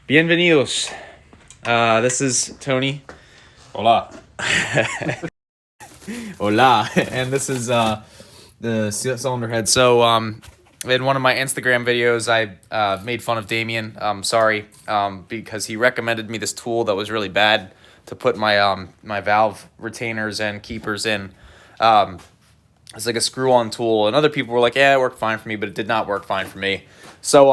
Bienvenidos. This is Tony. Hola. Hola. And this is the cylinder head. So in one of my Instagram videos, I made fun of Damien. Sorry, because he recommended me this tool that was really bad to put my my valve retainers and keepers in. It's like a screw-on tool, and other people were like, "Yeah, it worked fine for me," but it did not work fine for me. So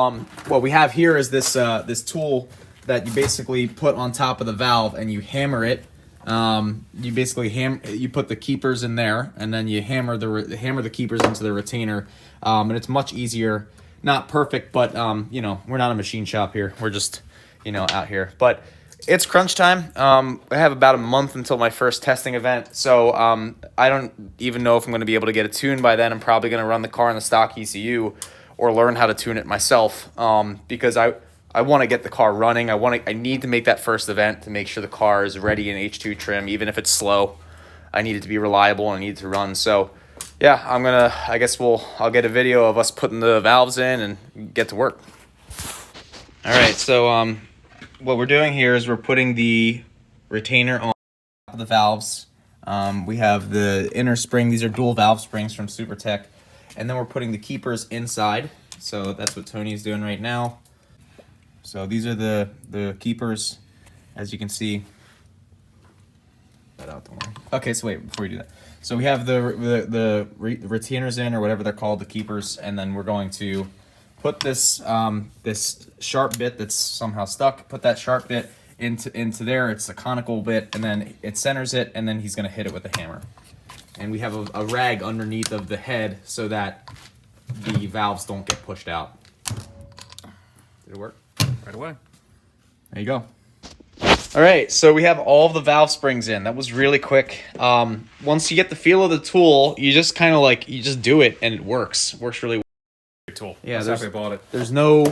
what we have here is this this tool that you basically put on top of the valve, and you hammer it. You basically you put the keepers in there, and then you hammer the keepers into the retainer, and it's much easier. Not perfect, but you know, we're not a machine shop here. We're just, you know, out here. But it's crunch time. I have about a month until my first testing event, so I don't even know if I'm going to be able to get it tuned by then. I'm probably going to run the car in the stock ECU or learn how to tune it myself, because I want to get the car running. I need to make that first event to make sure the car is ready in H2 trim, even if it's slow. I need it to be reliable and I need it to run. So yeah, I'll get a video of us putting the valves in and get to work. All right, so what we're doing here is we're putting the retainer on top of the valves. We have the inner spring. These are dual valve springs from SuperTech. And then we're putting the keepers inside. So that's what Tony's doing right now. So these are the keepers, as you can see. Okay, so wait, before you do that. So we have the retainers in, or whatever they're called, the keepers, and then we're going to put this this sharp bit that's somehow stuck. Put that sharp bit into there. It's a conical bit, and then it centers it, and then he's going to hit it with a hammer. And we have a rag underneath of the head so that the valves don't get pushed out. Did it work? Right away. There you go. All right, so we have all of the valve springs in. That was really quick. Once you get the feel of the tool, you just kind of like, you just do it and it works. Works really well. Tool. Yeah, That's how I bought it. There's no,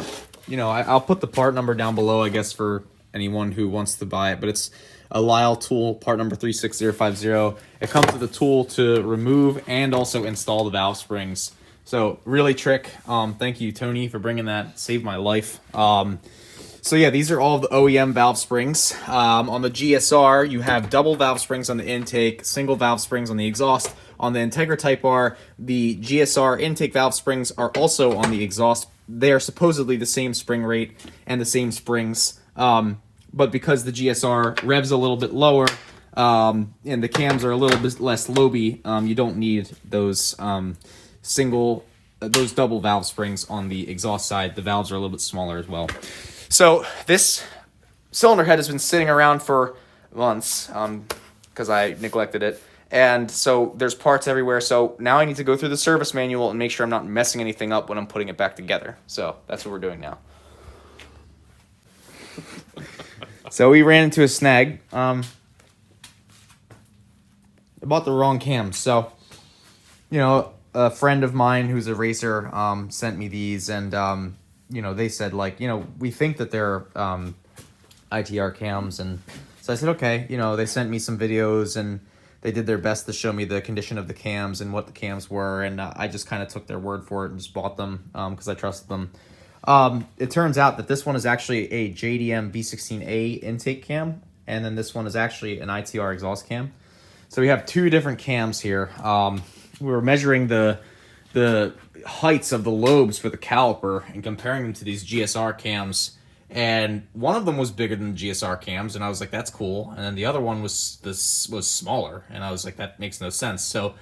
you know, I'll put the part number down below, I guess, for anyone who wants to buy it, but it's a Lyle tool, part number 36050. It comes with a tool to remove and also install the valve springs. So really trick. Thank you, Tony, for bringing that. Saved my life. So yeah, these are all the OEM valve springs. On the GSR, you have double valve springs on the intake, single valve springs on the exhaust. On the Integra Type R, the GSR intake valve springs are also on the exhaust. They are supposedly the same spring rate and the same springs. But because the GSR revs a little bit lower, and the cams are a little bit less loby, you don't need those those double valve springs on the exhaust side. The valves are a little bit smaller as well. So this cylinder head has been sitting around for months because I neglected it. And so there's parts everywhere. So now I need to go through the service manual and make sure I'm not messing anything up when I'm putting it back together. So that's what we're doing now. So we ran into a snag. I bought the wrong cams. So, you know, a friend of mine who's a racer sent me these, and you know, they said, like, you know, we think that they're ITR cams, and so I said, okay. You know, they sent me some videos, and they did their best to show me the condition of the cams and what the cams were, and I just kind of took their word for it and just bought them because I trusted them. It turns out that this one is actually a JDM V16A intake cam, and then this one is actually an ITR exhaust cam. So we have two different cams here. We were measuring the heights of the lobes for the caliper and comparing them to these GSR cams, and one of them was bigger than the GSR cams, and I was like, that's cool. And then the other one was smaller, and I was like, that makes no sense. So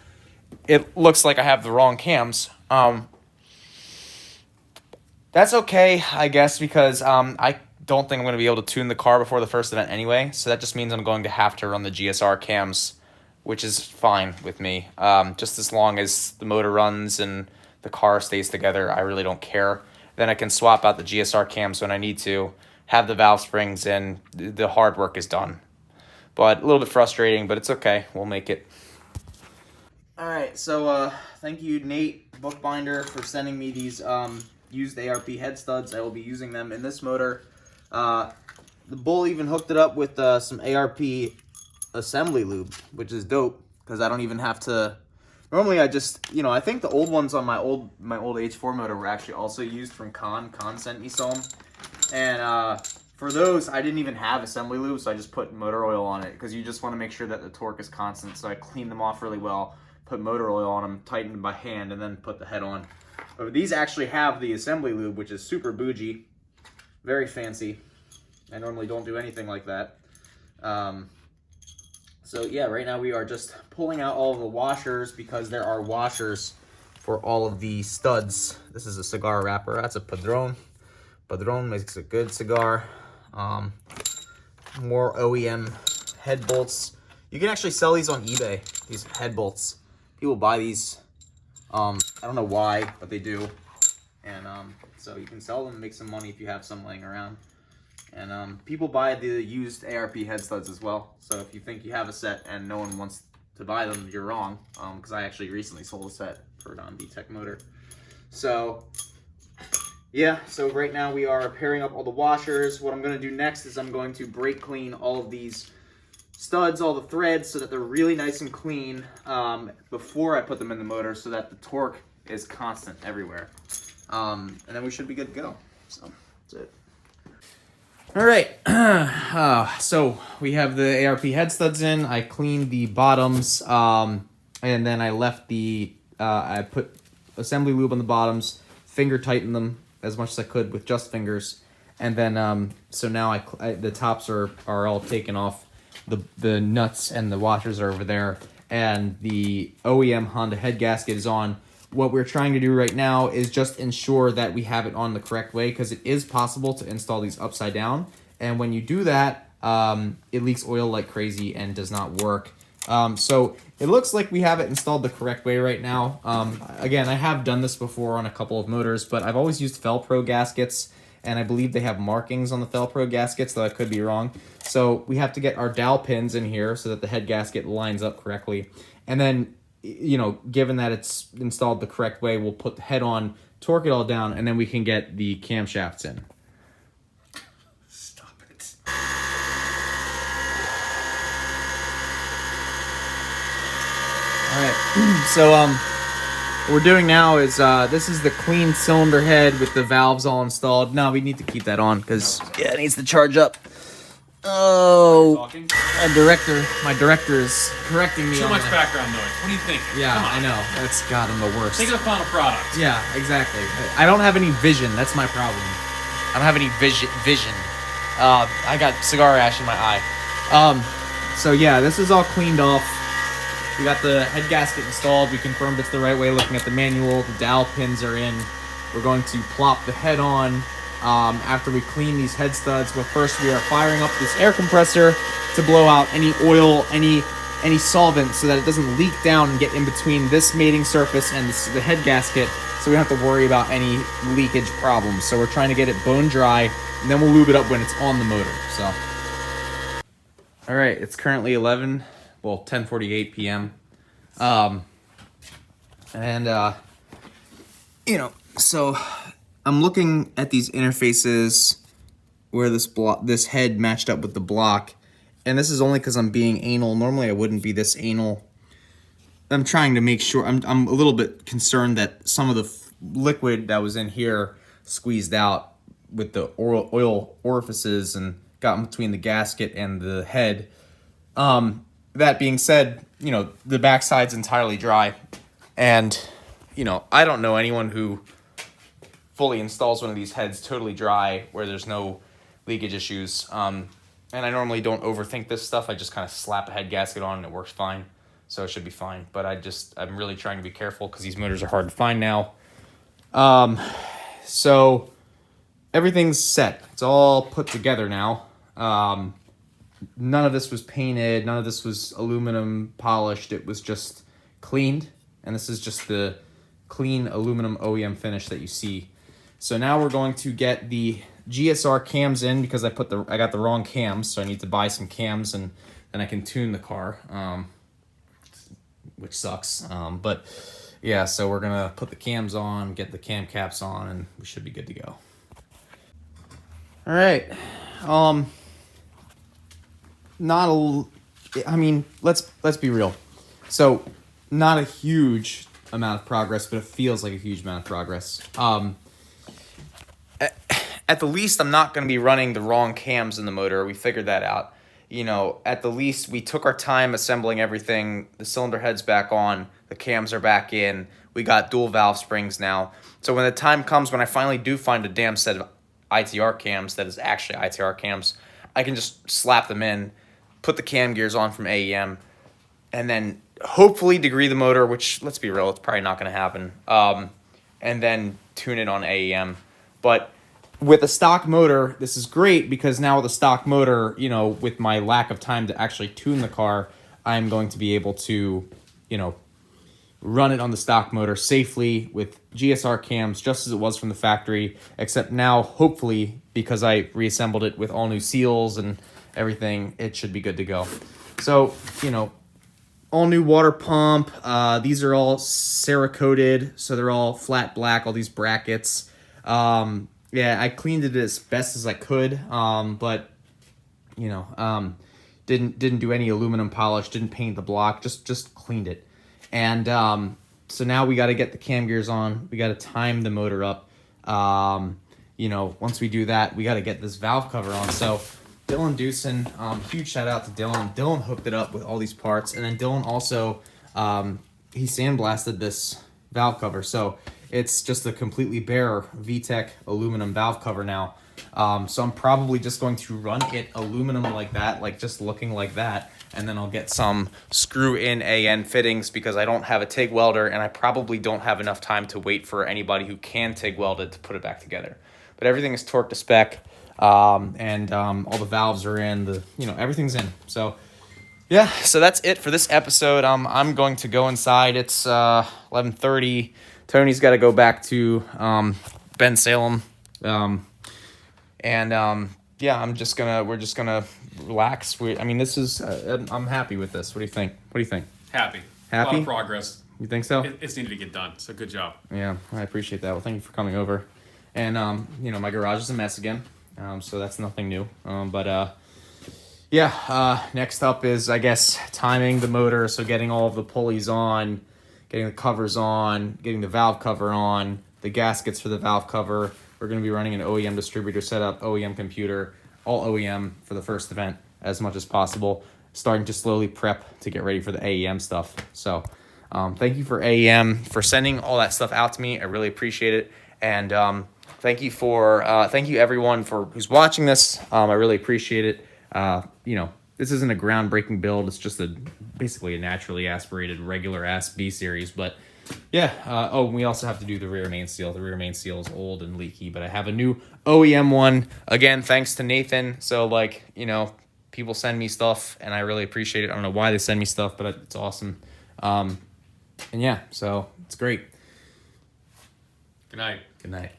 it looks like I have the wrong cams. That's okay, I guess, because I don't think I'm going to be able to tune the car before the first event anyway, so that just means I'm going to have to run the GSR cams, which is fine with me. Just as long as the motor runs and the car stays together, I really don't care. Then I can swap out the GSR cams when I need to, have the valve springs, and the hard work is done. But a little bit frustrating, but it's okay. We'll make it. All right, so thank you, Nate Bookbinder, for sending me these used Arp Head Studs. I will be using them in this motor. The bull even hooked it up with some Arp assembly lube, which is dope, because I don't even have to. Normally I just, you know, I think the old ones on my old H4 motor were actually also used from Con. Con sent me some, and For those, I didn't even have assembly lube, so I just put motor oil on it because you just want to make sure that the torque is constant. So I cleaned them off really well, put motor oil on them, tightened them by hand, and then put the head on. But these actually have the assembly lube, which is super bougie, very fancy. I normally don't do anything like that. So yeah, right now we are just pulling out all of the washers because there are washers for all of the studs. This is a cigar wrapper. That's a Padron. Padron makes a good cigar. More OEM head bolts. You can actually sell these on eBay, these head bolts. People buy these. I don't know why, but they do. And so you can sell them and make some money if you have some laying around. And people buy the used Arp Head Studs as well. So if you think you have a set and no one wants to buy them, you're wrong. Because I actually recently sold a set for an VTEC motor. So yeah, so right now we are pairing up all the washers. What I'm going to do next is I'm going to brake clean all of these studs, all the threads, so that they're really nice and clean before I put them in the motor, so that the torque is constant everywhere. And then we should be good to go. So that's it. All right, so we have the Arp Head Studs in. I cleaned the bottoms, and then I left the, I put assembly lube on the bottoms, finger tightened them as much as I could with just fingers, and then so now the tops are all taken off. The nuts and the washers are over there, and the OEM Honda head gasket is on. What we're trying to do right now is just ensure that we have it on the correct way, because it is possible to install these upside down, and when you do that, it leaks oil like crazy and does not work. So it looks like we have it installed the correct way right now. Again, I have done this before on a couple of motors, but I've always used Felpro gaskets, and I believe they have markings on the Felpro gaskets, though I could be wrong. So we have to get our dowel pins in here so that the head gasket lines up correctly. And then, you know, given that it's installed the correct way, we'll put the head on, torque it all down, and then we can get the camshafts in. Stop it. All right, so what we're doing now is this is the clean cylinder head with the valves all installed. No, we need to keep that on because yeah, it needs to charge up. Oh, my director is correcting me. Too much background noise. What are you thinking? Yeah, I know. That's God, I'm the worst. Think of the final product. Yeah, exactly. I don't have any vision. That's my problem. I don't have any vision. I got cigar ash in my eye. So yeah, this is all cleaned off. We got the head gasket installed. We confirmed it's the right way looking at the manual. The dowel pins are in. We're going to plop the head on after we clean these head studs. But first we are firing up this air compressor to blow out any oil, any solvent, so that it doesn't leak down and get in between this mating surface and the head gasket, so we don't have to worry about any leakage problems. So we're trying to get it bone dry, and then we'll lube it up when it's on the motor. So, all right, it's currently 10:48 p.m. You know, so I'm looking at these interfaces where this head matched up with the block, and this is only because I'm being anal. Normally I wouldn't be this anal. I'm trying to make sure. I'm a little bit concerned that some of the liquid that was in here squeezed out with the oil orifices and got in between the gasket and the head. That being said, you know, the backside's entirely dry, and you know, I don't know anyone who fully installs one of these heads totally dry where there's no leakage issues. And I normally don't overthink this stuff. I just kind of slap a head gasket on and it works fine. So it should be fine. But I'm really trying to be careful because these motors are hard to find now. So everything's set. It's all put together now. None of this was painted. None of this was aluminum polished. It was just cleaned. And this is just the clean aluminum OEM finish that you see. So now we're going to get the GSR cams in because I got the wrong cams, so I need to buy some cams and then I can tune the car, which sucks. But yeah, so we're gonna put the cams on, get the cam caps on, and we should be good to go. All right. I mean, let's be real. So not a huge amount of progress, but it feels like a huge amount of progress. at the least, I'm not going to be running the wrong cams in the motor. We figured that out. You know, at the least, we took our time assembling everything. The cylinder head's back on. The cams are back in. We got dual valve springs now. So when the time comes when I finally do find a damn set of ITR cams that is actually ITR cams, I can just slap them in, put the cam gears on from AEM, and then hopefully degree the motor, which, let's be real, it's probably not going to happen, and then tune it on AEM. But with a stock motor, this is great because now with a stock motor, you know, with my lack of time to actually tune the car, I'm going to be able to, you know, run it on the stock motor safely with GSR cams just as it was from the factory, except now, hopefully, because I reassembled it with all new seals and everything, it should be good to go. So, you know, all new water pump. These are all Cerakoted, so they're all flat black, all these brackets. Yeah, I cleaned it as best as I could, but, you know, didn't do any aluminum polish, didn't paint the block, just cleaned it. And so now we got to get the cam gears on. We got to time the motor up. You know, once we do that, we got to get this valve cover on. So Dylan Dewson, huge shout out to Dylan. Dylan hooked it up with all these parts. And then Dylan also, he sandblasted this valve cover. So it's just a completely bare VTEC aluminum valve cover now. So I'm probably just going to run it aluminum like that, like just looking like that. And then I'll get some screw-in AN fittings because I don't have a TIG welder, and I probably don't have enough time to wait for anybody who can TIG weld it to put it back together. But everything is torqued to spec, and all the valves are in. Everything's in. So yeah, so that's it for this episode. I'm going to go inside. It's 11:30. Tony's got to go back to Ben Salem, yeah, we're just gonna relax. This is, I'm happy with this. What do you think? Happy. Happy? A lot of progress. You think so? It's needed to get done, so good job. Yeah, I appreciate that. Well, thank you for coming over. And, my garage is a mess again, so that's nothing new. Next up is, I guess, timing the motor, so getting all of the pulleys on, getting the covers on, getting the valve cover on, the gaskets for the valve cover. We're going to be running an OEM distributor setup, OEM computer, all OEM for the first event as much as possible. Starting to slowly prep to get ready for the AEM stuff. So thank you for AEM for sending all that stuff out to me. I really appreciate it. And thank you everyone who's watching this. I really appreciate it. This isn't a groundbreaking build. It's just basically a naturally aspirated regular ass B series, but yeah. We also have to do the rear mainsteel. The rear mainsteel is old and leaky, but I have a new OEM one. Again, thanks to Nathan. So, people send me stuff, and I really appreciate it. I don't know why they send me stuff, but it's awesome. So it's great. Good night. Good night.